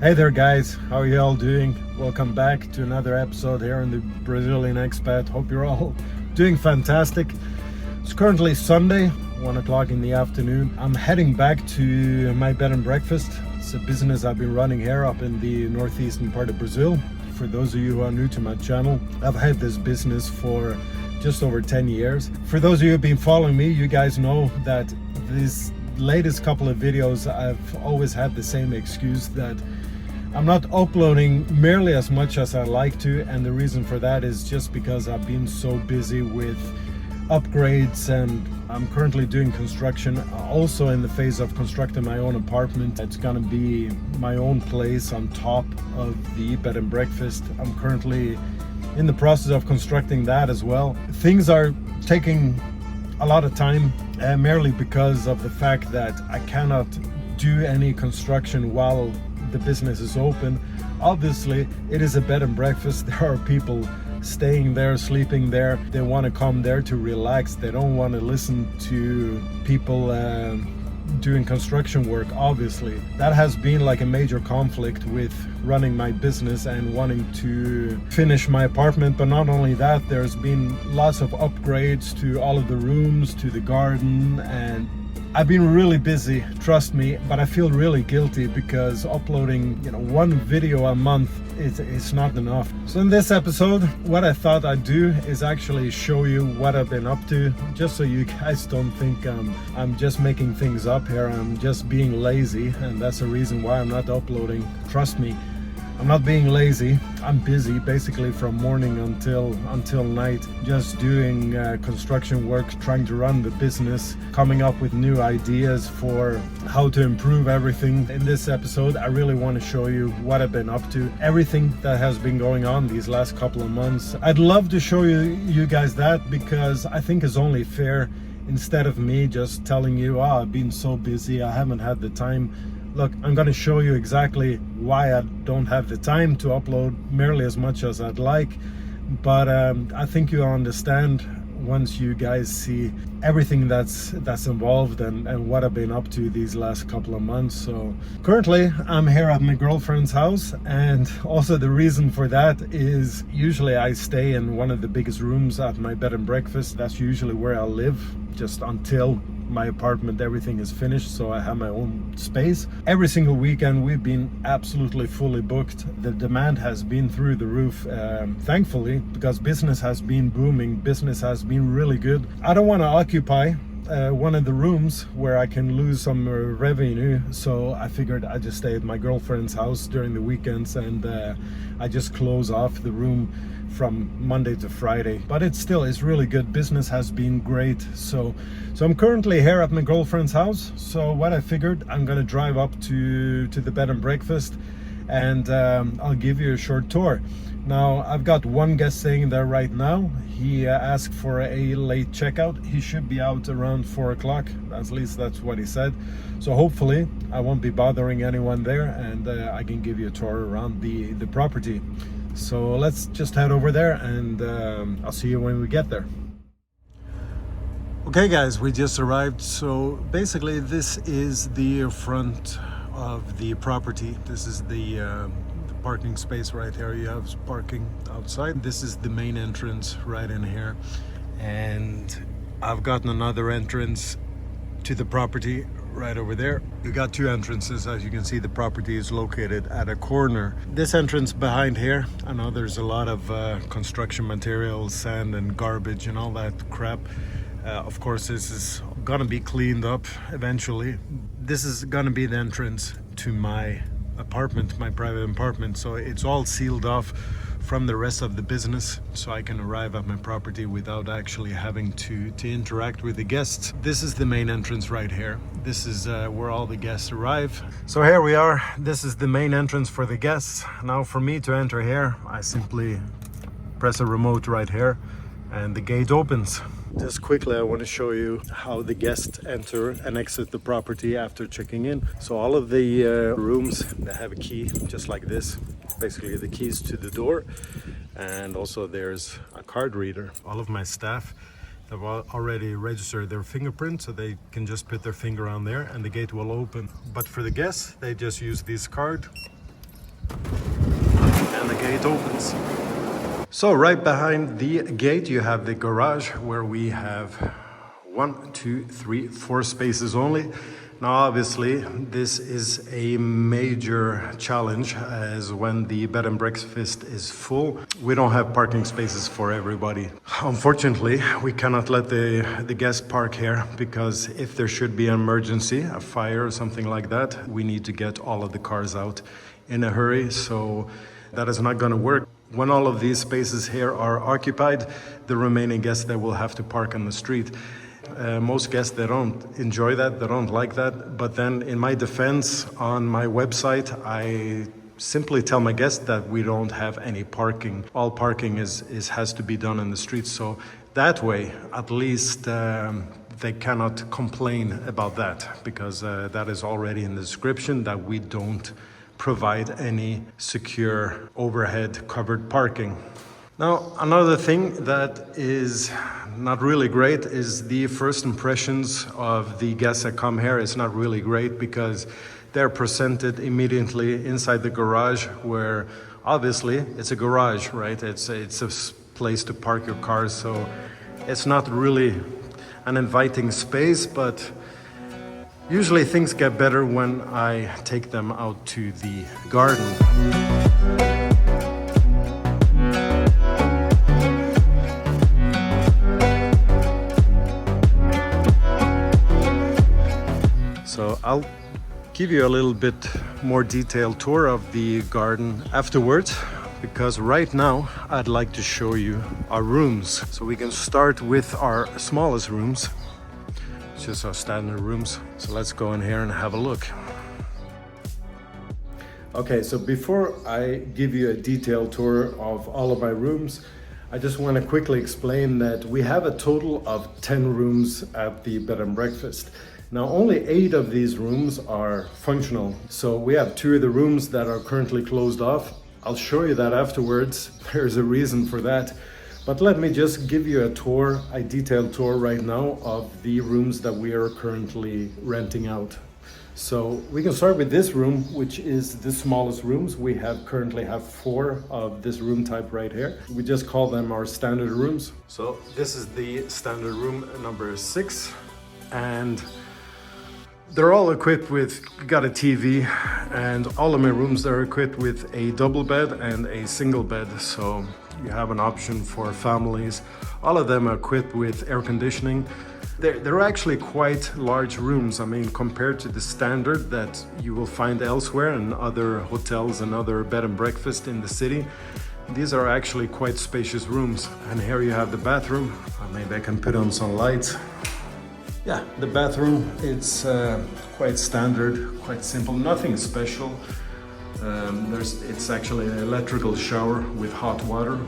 Hey there guys, how are you all doing? Welcome back to another episode here on the Brazilian Expat. Hope you're all doing fantastic. It's currently Sunday, 1 o'clock in the afternoon. I'm heading back to my bed and breakfast. It's a business I've been running here up in the northeastern part of Brazil. For those of you who are new to my channel, I've had this business for just over 10 years. For those of you who've been following me, you guys know that these latest couple of videos I've always had the same excuse that I'm not uploading merely as much as I like to, and the reason for that is just because I've been so busy with upgrades, and I'm currently doing construction, also in the phase of constructing my own apartment. It's gonna be my own place on top of the bed and breakfast. I'm currently in the process of constructing that as well. Things are taking a lot of time, merely because of the fact that I cannot do any construction while the business is open. Obviously, it is a bed and breakfast. There are people staying there, sleeping there. They want to come there to relax. They don't want to listen to people doing construction work. Obviously, that has been like a major conflict with running my business and wanting to finish my apartment. But not only that, there's been lots of upgrades to all of the rooms, to the garden, and I've been really busy, trust me, but I feel really guilty because uploading, one video a month is not enough. So in this episode, what I thought I'd do is actually show you what I've been up to, just so you guys don't think I'm just making things up here. I'm just being lazy, and that's the reason why I'm not uploading. Trust me, I'm not being lazy. I'm busy basically from morning until night, just doing construction work, trying to run the business, coming up with new ideas for how to improve everything. In this episode, I really want to show you what I've been up to, everything that has been going on these last couple of months. I'd love to show you guys that, because I think it's only fair, instead of me just telling you, I've been so busy, I haven't had the time. Look, I'm going to show you exactly why I don't have the time to upload merely as much as I'd like, but I think you'll understand once you guys see everything that's involved and what I've been up to these last couple of months. So currently I'm here at my girlfriend's house, and also the reason for that is usually I stay in one of the biggest rooms at my bed and breakfast. That's usually where I live, just until my apartment, everything is finished, so I have my own space. Every single weekend we've been absolutely fully booked. The demand has been through the roof, thankfully, because business has been booming. Business has been really good. I don't want to occupy one of the rooms where I can lose some revenue, so I figured I'd just stay at my girlfriend's house during the weekends, and I just close off the room from Monday to Friday. But it's really good. Business has been great. So I'm currently here at my girlfriend's house. So what I figured, I'm gonna drive up to the bed and breakfast, and I'll give you a short tour. Now, I've got one guest staying there right now. He asked for a late checkout. He should be out around 4 o'clock. At least that's what he said. So hopefully I won't be bothering anyone there, and I can give you a tour around the property. So let's just head over there, and I'll see you when we get there. Okay guys, we just arrived. So basically this is the front of the property. This is the parking space right here. You have parking outside. This is the main entrance right in here, and I've gotten another entrance to the property right over there. You got two entrances. As you can see, the property is located at a corner. This entrance behind here, I know there's a lot of construction materials, sand and garbage and all that crap. Of course, this is gonna be cleaned up eventually. This is gonna be the entrance to my apartment, my private apartment, so it's all sealed off from the rest of the business, so I can arrive at my property without actually having to interact with the guests. This is the main entrance right here. This is where all the guests arrive. So here we are. This is the main entrance for the guests. Now for me to enter here, I simply press a remote right here and the gate opens. Just quickly, I want to show you how the guests enter and exit the property after checking in. So all of the rooms, they have a key just like this, basically the keys to the door, and also there's a card reader. All of my staff have already registered their fingerprint, so they can just put their finger on there and the gate will open. But for the guests, they just use this card And the gate opens. So right behind the gate you have the garage where we have 1, 2, 3, 4 spaces only. Now obviously this is a major challenge, as when the bed and breakfast is full, we don't have parking spaces for everybody. Unfortunately, we cannot let the guests park here, because if there should be an emergency, a fire or something like that, we need to get all of the cars out in a hurry, so that is not going to work. When all of these spaces here are occupied, the remaining guests, they will have to park on the street. Most guests, they don't enjoy that, they don't like that. But then in my defense, on my website, I simply tell my guests that we don't have any parking. All parking has to be done in the streets. So that way, at least they cannot complain about that, because that is already in the description that we don't provide any secure overhead covered parking. Now, another thing that is not really great is the first impressions of the guests that come here. It's not really great, because they're presented immediately inside the garage, where obviously it's a garage, right? It's a place to park your cars, so it's not really an inviting space, but usually things get better when I take them out to the garden. So I'll give you a little bit more detailed tour of the garden afterwards, because right now I'd like to show you our rooms. So we can start with our smallest rooms, just our standard rooms. So let's go in here and have a look. Okay, so before I give you a detailed tour of all of my rooms, I just want to quickly explain that we have a total of 10 rooms at the bed and breakfast. Now, only 8 of these rooms are functional. So we have 2 of the rooms that are currently closed off. I'll show you that afterwards. There's a reason for that. But let me just give you a detailed tour right now of the rooms that we are currently renting out. So we can start with this room, which is the smallest rooms. We currently have 4 of this room type right here. We just call them our standard rooms. So this is the standard room number 6, and they're all equipped with, got a TV, and all of my rooms are equipped with a double bed and a single bed. So you have an option for families. All of them are equipped with air conditioning. They're actually quite large rooms. I mean, compared to the standard that you will find elsewhere in other hotels and other bed and breakfast in the city, these are actually quite spacious rooms. And here you have the bathroom. Maybe I can put on some lights. Yeah, the bathroom, it's quite standard, quite simple, nothing special. It's actually an electrical shower with hot water.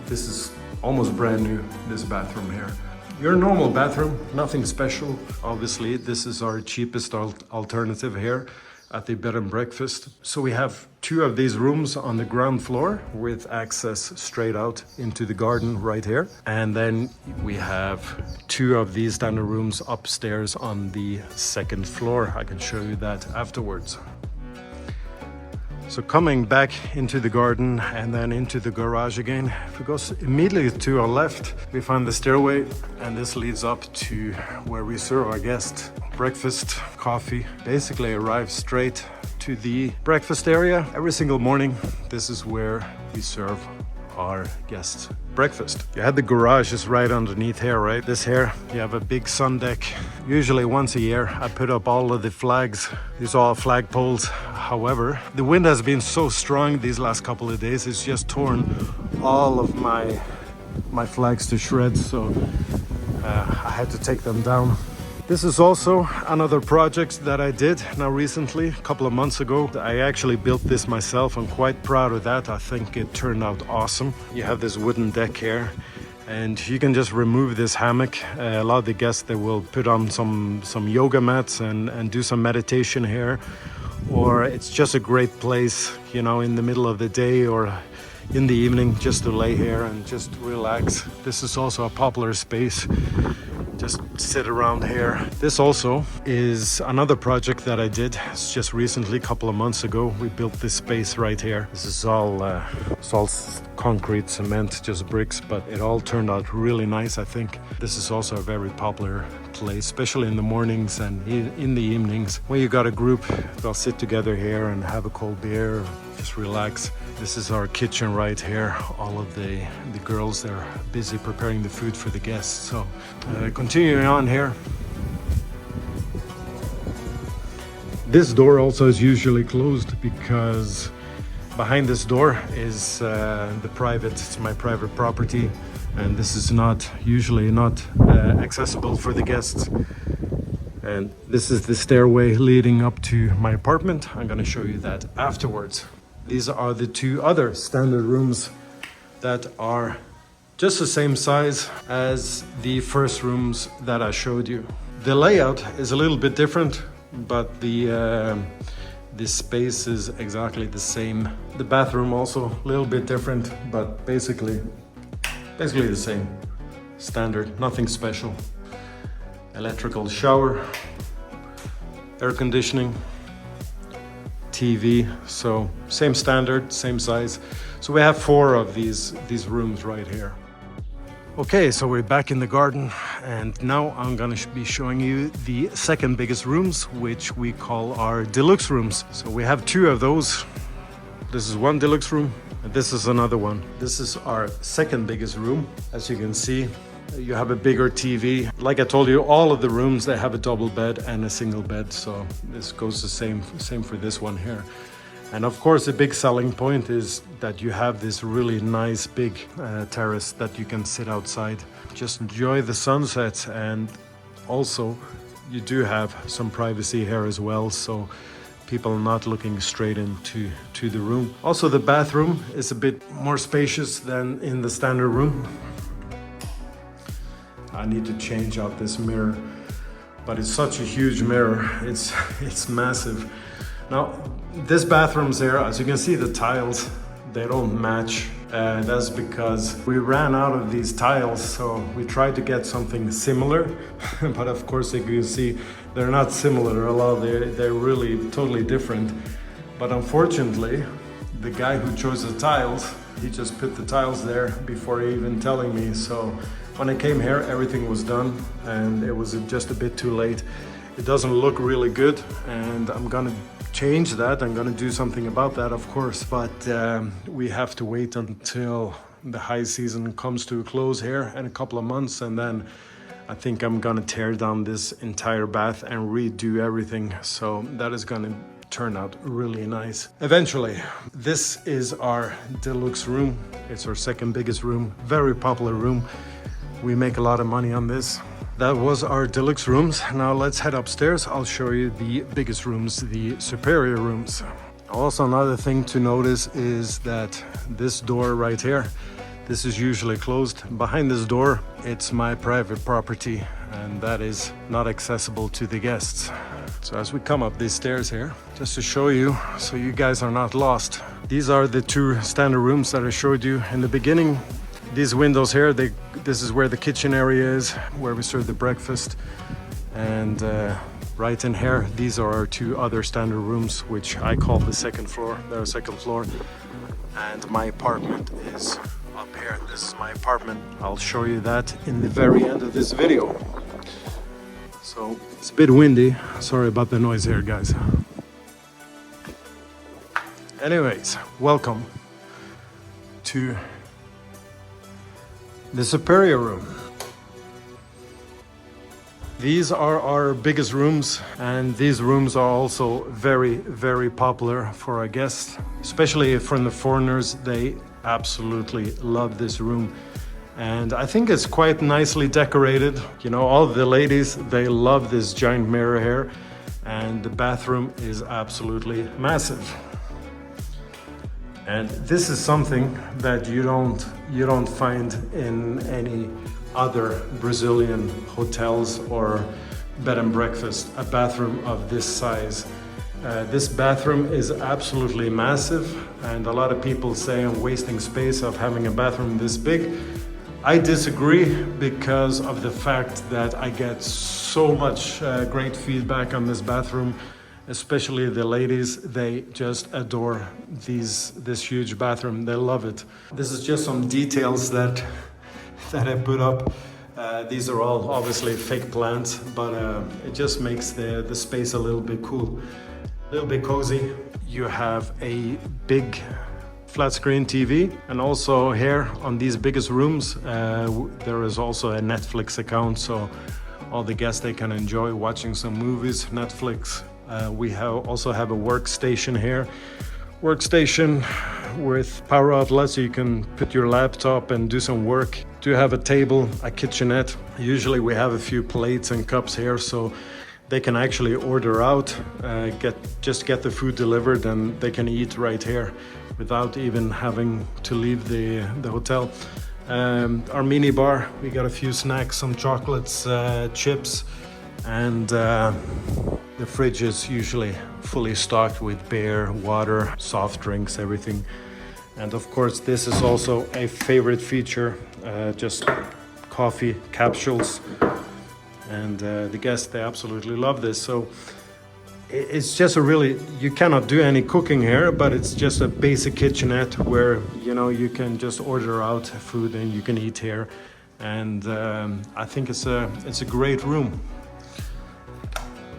This is almost brand new, this bathroom here. Your normal bathroom, nothing special. Obviously, this is our cheapest alternative here at the bed and breakfast. So we have 2 of these rooms on the ground floor with access straight out into the garden right here. And then we have 2 of these standard rooms upstairs on the 2nd floor. I can show you that afterwards. So coming back into the garden and then into the garage again, if we go immediately to our left, we find the stairway, and this leads up to where we serve our guests. Breakfast, coffee, basically arrive straight to the breakfast area. Every single morning, this is where we serve our guests breakfast. You had the garage is right underneath here, right? This here, you have a big sun deck. Usually once a year, I put up all of the flags. These are all flag poles. However, the wind has been so strong these last couple of days, it's just torn all of my flags to shreds, so I had to take them down. This is also another project that I did now recently, a couple of months ago. I actually built this myself. I'm quite proud of that. I think it turned out awesome. You have this wooden deck here, and you can just remove this hammock. A lot of the guests, they will put on some yoga mats and do some meditation here. Or it's just a great place, you know, in the middle of the day or in the evening, just to lay here and just relax. This is also a popular space just sit around here. This also is another project that I did. It's just recently, a couple of months ago, we built this space right here. This is all concrete, cement, just bricks, but it all turned out really nice. I think this is also a very popular place, especially in the mornings and in the evenings when you got a group. They'll sit together here and have a cold beer, just relax. This is our kitchen right here. All of the girls, they're busy preparing the food for the guests. So continuing on here. This door also is usually closed because behind this door is it's my private property, and this is usually not accessible for the guests. And this is the stairway leading up to my apartment. I'm gonna show you that afterwards. These are the two other standard rooms that are just the same size as the first rooms that I showed you. The layout is a little bit different, but the space is exactly the same. The bathroom also a little bit different, but basically the same. Standard, nothing special. Electrical shower, air conditioning, TV, so same standard, same size. So we have 4 of these rooms right here. Okay, so we're back in the garden, and now I'm gonna be showing you the second biggest rooms, which we call our deluxe rooms. So we have 2 of those. This is one deluxe room, and this is another one. This is our second biggest room. As you can see, you have a bigger TV. Like I told you, all of the rooms, they have a double bed and a single bed. So this goes the same for this one here. And of course, the big selling point is that you have this really nice big terrace that you can sit outside, just enjoy the sunsets. And also you do have some privacy here as well, so people are not looking straight into the room. Also, the bathroom is a bit more spacious than in the standard room. I need to change out this mirror, but it's such a huge mirror. It's massive. Now, this bathroom's here, as you can see, the tiles, they don't match. That's because we ran out of these tiles, so we tried to get something similar. But of course, you can see they're not similar at all. They're really totally different. But unfortunately, the guy who chose the tiles, he just put the tiles there before even telling me. So when I came here, everything was done, and it was just a bit too late. It doesn't look really good, and I'm gonna change that. I'm gonna do something about that, of course, but we have to wait until the high season comes to a close here in a couple of months, and then I think I'm gonna tear down this entire bath and redo everything. So that is gonna turn out really nice eventually. This is our deluxe room. It's our second biggest room, very popular room. We make a lot of money on this. That was our deluxe rooms. Now let's head upstairs. I'll show you the biggest rooms, the superior rooms. Also, another thing to notice is that this door right here, this is usually closed. Behind this door, it's my private property, and that is not accessible to the guests. So as we come up these stairs here, just to show you, so you guys are not lost. These are the 2 standard rooms that I showed you in the beginning. These windows here, this is where the kitchen area is, where we serve the breakfast. And right in here, these are our 2 other standard rooms, which I call the second floor. They're second floor. And my apartment is up here. This is my apartment. I'll show you that in the very end of this video. So it's a bit windy. Sorry about the noise here, guys. Anyways, welcome to the superior room. These are our biggest rooms, and these rooms are also very, very popular for our guests, especially from the foreigners. They absolutely love this room, and I think it's quite nicely decorated. You know, all the ladies, they love this giant mirror here, and the bathroom is absolutely massive. And this is something that you don't find in any other Brazilian hotels or bed and breakfast, a bathroom of this size. This bathroom is absolutely massive, and a lot of people say I'm wasting space of having a bathroom this big. I disagree because of the fact that I get so much great feedback on this bathroom, especially the ladies. They just adore this huge bathroom. They love it. This is just some details that I put up. These are all obviously fake plants, but it just makes the space a little bit cool, a little bit cozy. You have a big flat screen TV, and also here on these biggest rooms there is also a Netflix account, so all the guests, they can enjoy watching some movies, Netflix. We also have a workstation here, with power outlets, so you can put your laptop and do some work. Do have a table, a kitchenette. Usually we have a few plates and cups here, so they can actually order out, get the food delivered, and they can eat right here without even having to leave the hotel. Our mini bar, we got a few snacks, some chocolates, chips, and the fridge is usually fully stocked with beer, water, soft drinks, everything. And of course, this is also a favorite feature, just coffee capsules. And the guests, they absolutely love this. So it's just you cannot do any cooking here, but it's just a basic kitchenette where, you can just order out food and you can eat here. And I think it's a great room.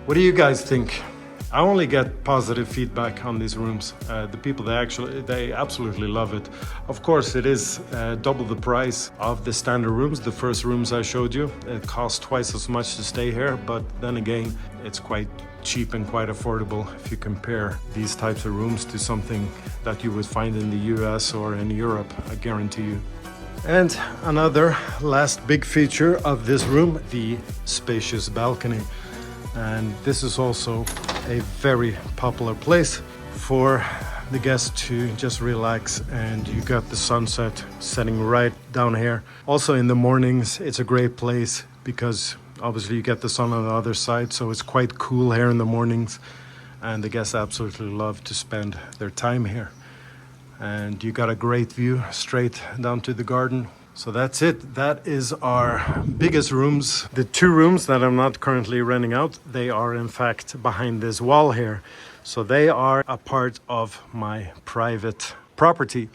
What do you guys think? I only get positive feedback on these rooms. The people, they absolutely love it. Of course, it is double the price of the standard rooms, the first rooms I showed you. It costs twice as much to stay here, but then again, it's quite cheap and quite affordable if you compare these types of rooms to something that you would find in the US or in Europe, I guarantee you. And another last big feature of this room, the spacious balcony. And this is also a very popular place for the guests to just relax, and you got the sunset setting right down here. Also in the mornings, it's a great place because obviously you get the sun on the other side, so it's quite cool here in the mornings, and the guests absolutely love to spend their time here. And you got a great view straight down to the garden. So that's it. That is our biggest rooms. The two rooms that I'm not currently renting out, they are in fact behind this wall here. So they are a part of my private property.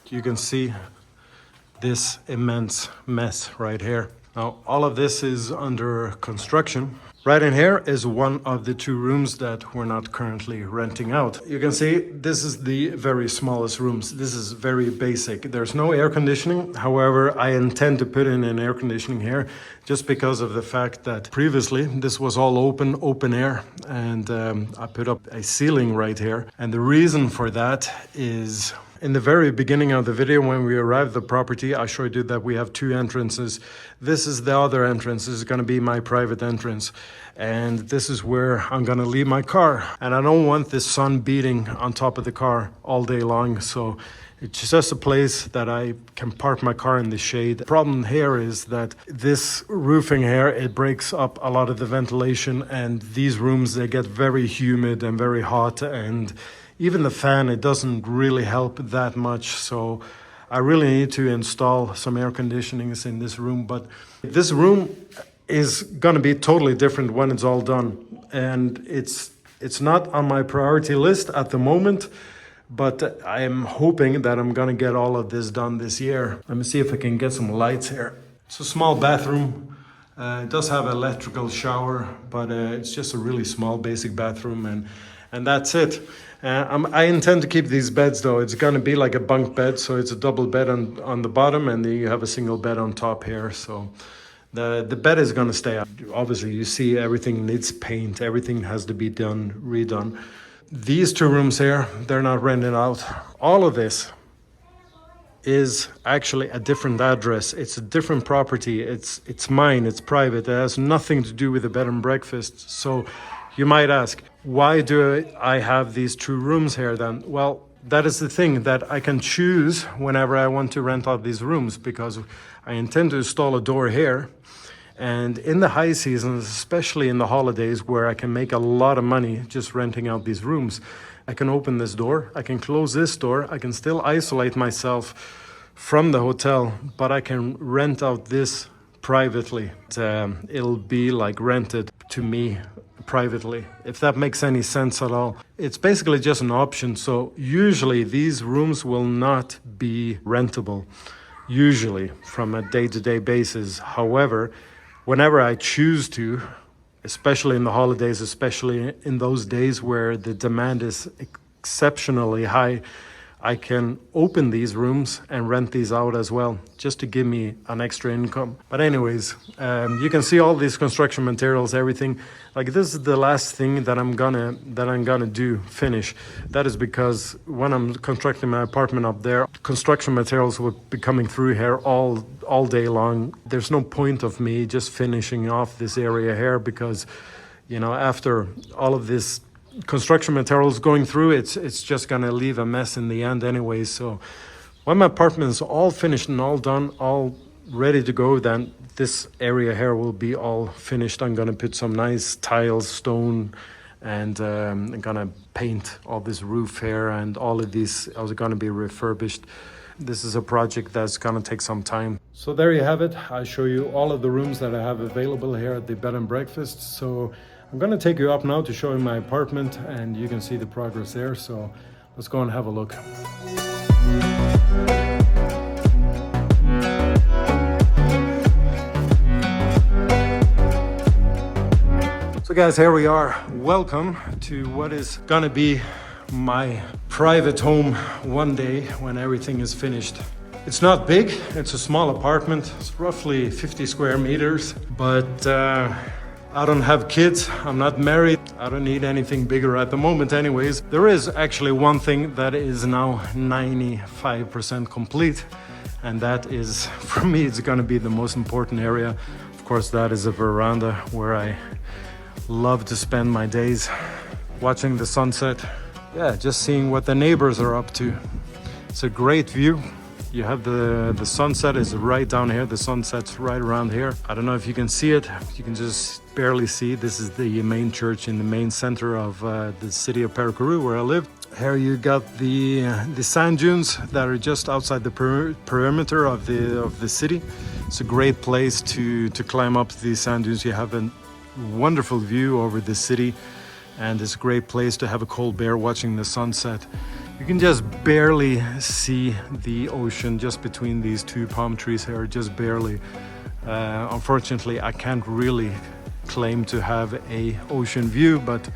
You can see this immense mess right here. Now, all of this is under construction. Right in here is one of the two rooms that we're not currently renting out. You can see this is the very smallest rooms. This is very basic. There's no air conditioning. However, I intend to put in an air conditioning here just because of the fact that previously this was all open air, and I put up a ceiling right here. And the reason for that is, in the very beginning of the video, when we arrived at the property, I showed you that we have two entrances. This is the other entrance. This is going to be my private entrance. And this is where I'm going to leave my car. And I don't want the sun beating on top of the car all day long. So it's just a place that I can park my car in the shade. The problem here is that this roofing here, it breaks up a lot of the ventilation. And these rooms, they get very humid and very hot. And even the fan, it doesn't really help that much. So I really need to install some air conditionings in this room. But this room is going to be totally different when it's all done. And it's not on my priority list at the moment, but I'm hoping that I'm going to get all of this done this year. Let me see if I can get some lights here. It's a small bathroom. It does have an electrical shower, but it's just a really small basic bathroom, and that's it. I intend to keep these beds though. It's going to be like a bunk bed, so it's a double bed on the bottom, and then you have a single bed on top here. So the bed is going to stay up. Obviously, you see everything needs paint. Everything has to be redone. These two rooms here, they're not rented out. All of this is actually a different address. It's a different property. It's mine. It's private. It has nothing to do with the bed and breakfast. So you might ask, why do I have these two rooms here then? Well, that is the thing, that I can choose whenever I want to rent out these rooms, because I intend to install a door here. And in the high seasons, especially in the holidays where I can make a lot of money just renting out these rooms, I can open this door, I can close this door, I can still isolate myself from the hotel, but I can rent out this privately. It'll be like rented to me privately, if that makes any sense at all. It's basically just an option. So usually these rooms will not be rentable, usually from a day-to-day basis. However, whenever I choose to, especially in the holidays, especially in those days where the demand is exceptionally high, I can open these rooms and rent these out as well, just to give me an extra income. But anyways, you can see all these construction materials, everything. Like, this is the last thing that I'm gonna do, finish. That is because when I'm constructing my apartment up there, construction materials will be coming through here all day long. There's no point of me just finishing off this area here, because, you know, after all of this construction materials going through, it's just gonna leave a mess in the end anyway. So when my apartment is all finished and all done, all ready to go, then this area here will be all finished. I'm gonna put some nice tiles, stone, and I'm gonna paint all this roof here, and all of these are gonna be refurbished. This is a project that's gonna take some time. So there you have it. I show you all of the rooms that I have available here at the bed and breakfast. So I'm gonna take you up now to show you my apartment, and you can see the progress there. So let's go and have a look. So guys, here we are. Welcome to what is gonna be my private home one day when everything is finished. It's not big, it's a small apartment. It's roughly 50 square meters, but I don't have kids, I'm not married, I don't need anything bigger at the moment anyways. There is actually one thing that is now 95% complete, and that is, for me, it's gonna be the most important area. Of course, that is a veranda where I love to spend my days watching the sunset. Yeah, just seeing what the neighbors are up to. It's a great view. You have the sunset is right down here. The sunset's right around here. I don't know if you can see it. You can just barely see. This is the main church in the main center of the city of Paracuru, where I live. Here you got the sand dunes that are just outside the perimeter of the city. It's a great place to climb up these sand dunes. You have a wonderful view over the city, and it's a great place to have a cold beer watching the sunset. You can just barely see the ocean just between these two palm trees here, just barely. Unfortunately, I can't really claim to have a ocean view, but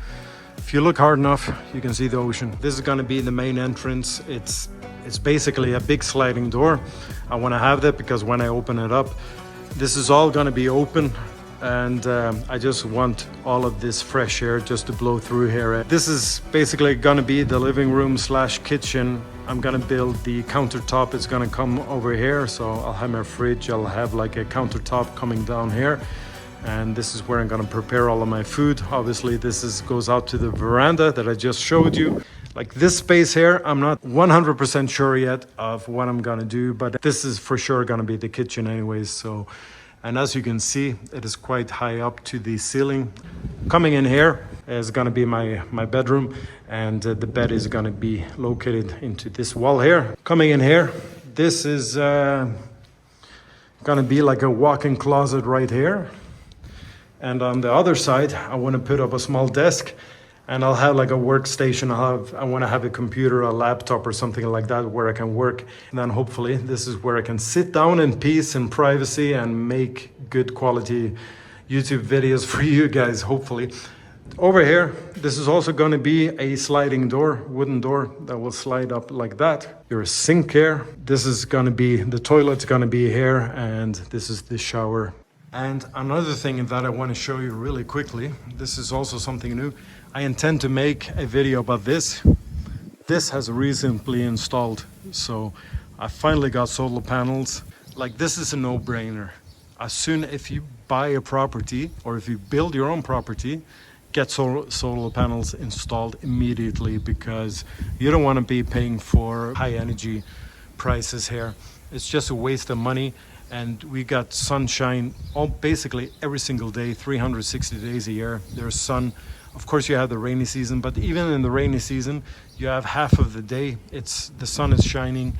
if you look hard enough, you can see the ocean. This is gonna be the main entrance. It's basically a big sliding door. I wanna have that because when I open it up, this is all gonna be open. And I just want all of this fresh air just to blow through here. This is basically gonna be the living room slash kitchen. I'm gonna build the countertop. It's gonna come over here, so I'll have my fridge. I'll have like a countertop coming down here, and this is where I'm gonna prepare all of my food. Obviously, this goes out to the veranda that I just showed you. Like this space here, I'm not 100% sure yet of what I'm gonna do, but this is for sure gonna be the kitchen anyways. So. And as you can see, it is quite high up to the ceiling. Coming in here is gonna be my bedroom, and the bed is gonna be located into this wall here. Coming in here, this is gonna be like a walk-in closet right here. And on the other side, I wanna put up a small desk, and I'll have like a workstation. I want to have a computer, a laptop or something like that where I can work. And then hopefully this is where I can sit down in peace and privacy and make good quality YouTube videos for you guys, hopefully. Over here, this is also going to be a sliding door, wooden door that will slide up like that. Your sink here. This is going to be, the toilet's going to be here, and this is the shower. And another thing that I want to show you really quickly, this is also something new. I intend to make a video about this. This has recently installed, so I finally got solar panels. Like, this is a no-brainer. As soon if you buy a property or if you build your own property, get solar panels installed immediately, because you don't want to be paying for high energy prices here. It's just a waste of money. and we got sunshine basically every single day, 360 days a year. There's sun. Of course, you have the rainy season, but even in the rainy season, you have half of the day. The sun is shining,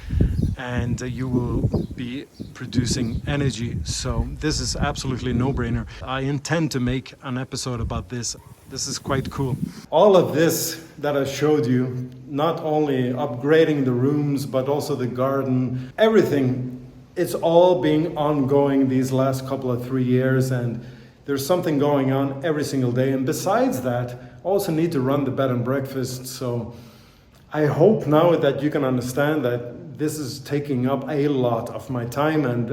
and you will be producing energy. So this is absolutely no-brainer. I intend to make an episode about this. This is quite cool. All of this that I showed you, not only upgrading the rooms, but also the garden, everything, it's all been ongoing these last couple of 3 years, and there's something going on every single day. And besides that, I also need to run the bed and breakfast. So I hope now that you can understand that this is taking up a lot of my time, and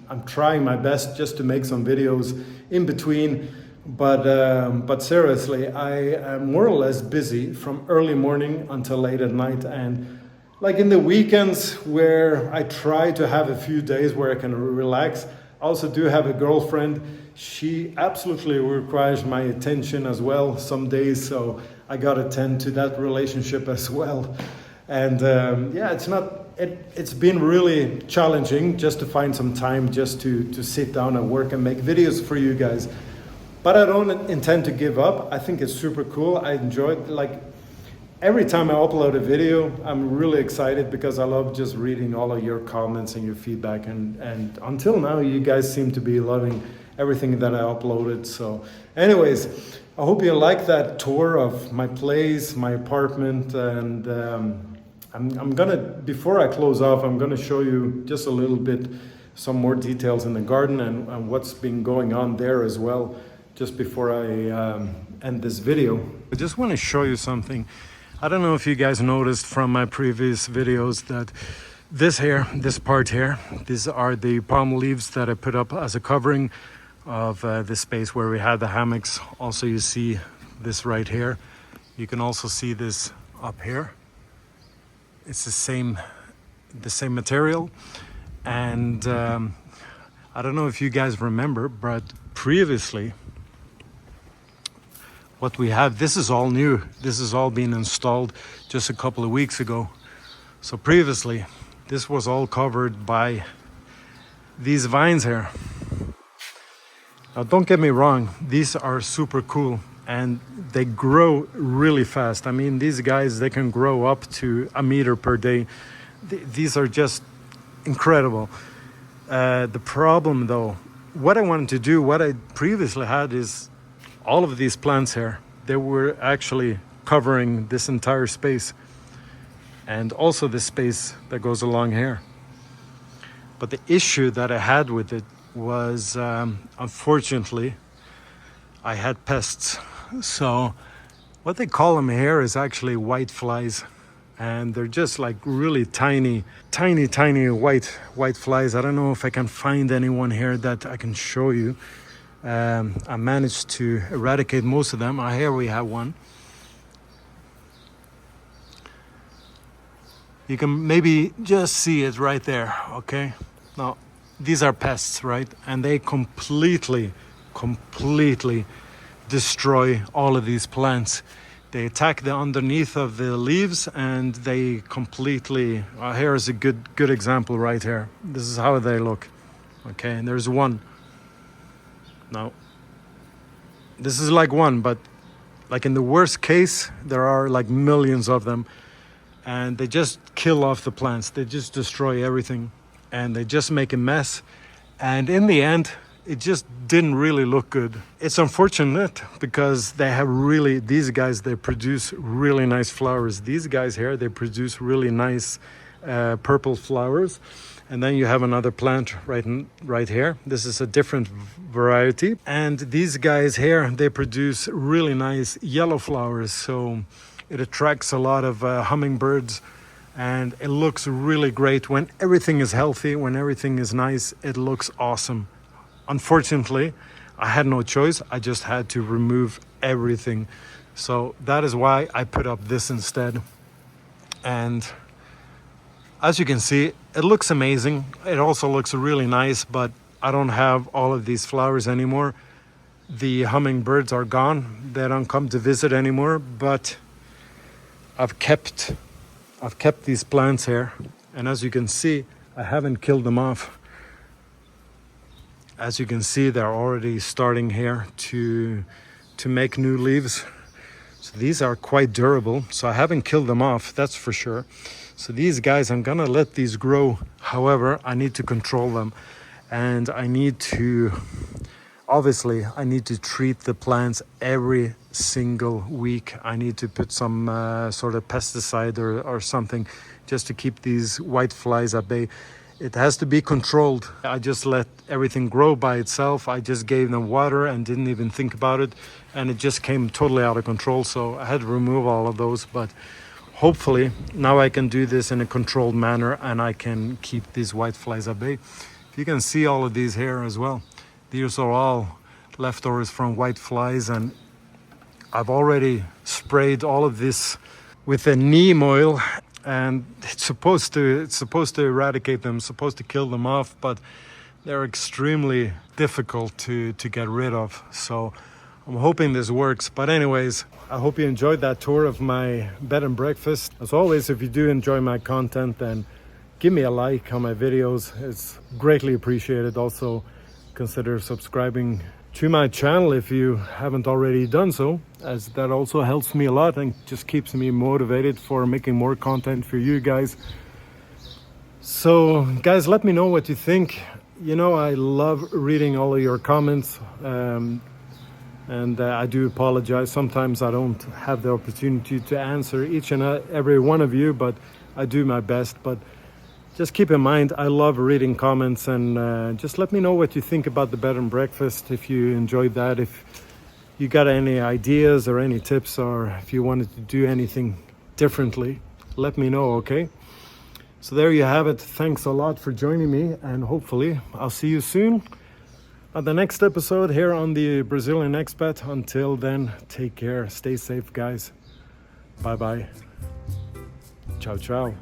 I'm trying my best just to make some videos in between. But seriously, I am more or less busy from early morning until late at night. And like in the weekends where I try to have a few days where I can relax, I also do have a girlfriend. She absolutely requires my attention as well some days, so I gotta tend to that relationship as well. And yeah, it's been really challenging just to find some time just to sit down and work and make videos for you guys. But I don't intend to give up. I think it's super cool. I enjoy it. Like every time I upload a video, I'm really excited because I love just reading all of your comments and your feedback. And until now, you guys seem to be loving everything that I uploaded. So anyways, I hope you like that tour of my place, my apartment. And I'm gonna, before I close off, I'm gonna show you just a little bit, some more details in the garden and what's been going on there as well, just before I end this video. I just want to show you something. I don't know if you guys noticed from my previous videos that this part here, these are the palm leaves that I put up as a covering of this space where we had the hammocks. Also, you see this right here. You can also see this up here. It's the same material. And I don't know if you guys remember, but previously, what we have, this is all new. This has all been installed just a couple of weeks ago. So previously, this was all covered by these vines here. Now, don't get me wrong, these are super cool and they grow really fast. I mean, these guys, they can grow up to 1 meter per day. These are just incredible. The problem though, what I wanted to do, what I previously had is all of these plants here, they were actually covering this entire space and also this space that goes along here. But the issue that I had with it was, unfortunately, I had pests. So what they call them here is actually white flies. And they're just like really tiny white flies. I don't know if I can find anyone here that I can show you. I managed to eradicate most of them. Here we have one. You can maybe just see it right there, okay? Now, these are pests, right? And they completely destroy all of these plants. They attack the underneath of the leaves and they completely, here is a good example right here. This is how they look, okay? And there's one. Now, this is like one, but like in the worst case, there are like millions of them and they just kill off the plants. They just destroy everything and they just make a mess. And in the end, it just didn't really look good. It's unfortunate because they have really, these guys, they produce really nice flowers. These guys here, they produce really nice purple flowers. And then you have another plant right here. This is a different variety. And these guys here, they produce really nice yellow flowers. So it attracts a lot of hummingbirds and it looks really great. When everything is healthy, when everything is nice, it looks awesome. Unfortunately, I had no choice. I just had to remove everything. So that is why I put up this instead. And as you can see, it looks amazing. It also looks really nice, but I don't have all of these flowers anymore. The hummingbirds are gone. They don't come to visit anymore, but I've kept these plants here. And as you can see, I haven't killed them off. As you can see, they're already starting here to make new leaves. So these are quite durable. So I haven't killed them off, that's for sure. So these guys, I'm gonna let these grow. However, I need to control them, and I need to treat the plants every single week. I need to put some sort of pesticide or something just to keep these white flies at bay. It has to be controlled. I just let everything grow by itself. I just gave them water and didn't even think about it, and it just came totally out of control. So I had to remove all of those, but hopefully now I can do this in a controlled manner and I can keep these white flies at bay. You can see all of these here as well. These are all leftovers from white flies, and I've already sprayed all of this with a neem oil, and it's supposed to eradicate them, supposed to kill them off, but they're extremely difficult to get rid of. So I'm hoping this works. But anyways, I hope you enjoyed that tour of my bed and breakfast. As always, if you do enjoy my content, then give me a like on my videos. It's greatly appreciated. Also, consider subscribing to my channel if you haven't already done so, as that also helps me a lot and just keeps me motivated for making more content for you guys. So guys, let me know what you think. You know, I love reading all of your comments, and I do apologize. Sometimes I don't have the opportunity to answer each and every one of you, but I do my best. But just keep in mind, I love reading comments, and just let me know what you think about the bed and breakfast, if you enjoyed that, if you got any ideas or any tips, or if you wanted to do anything differently, let me know, okay? So there you have it. Thanks a lot for joining me, and hopefully I'll see you soon on the next episode here on the Brazilian Expat. Until then, take care. Stay safe, guys. Bye-bye. Ciao, ciao.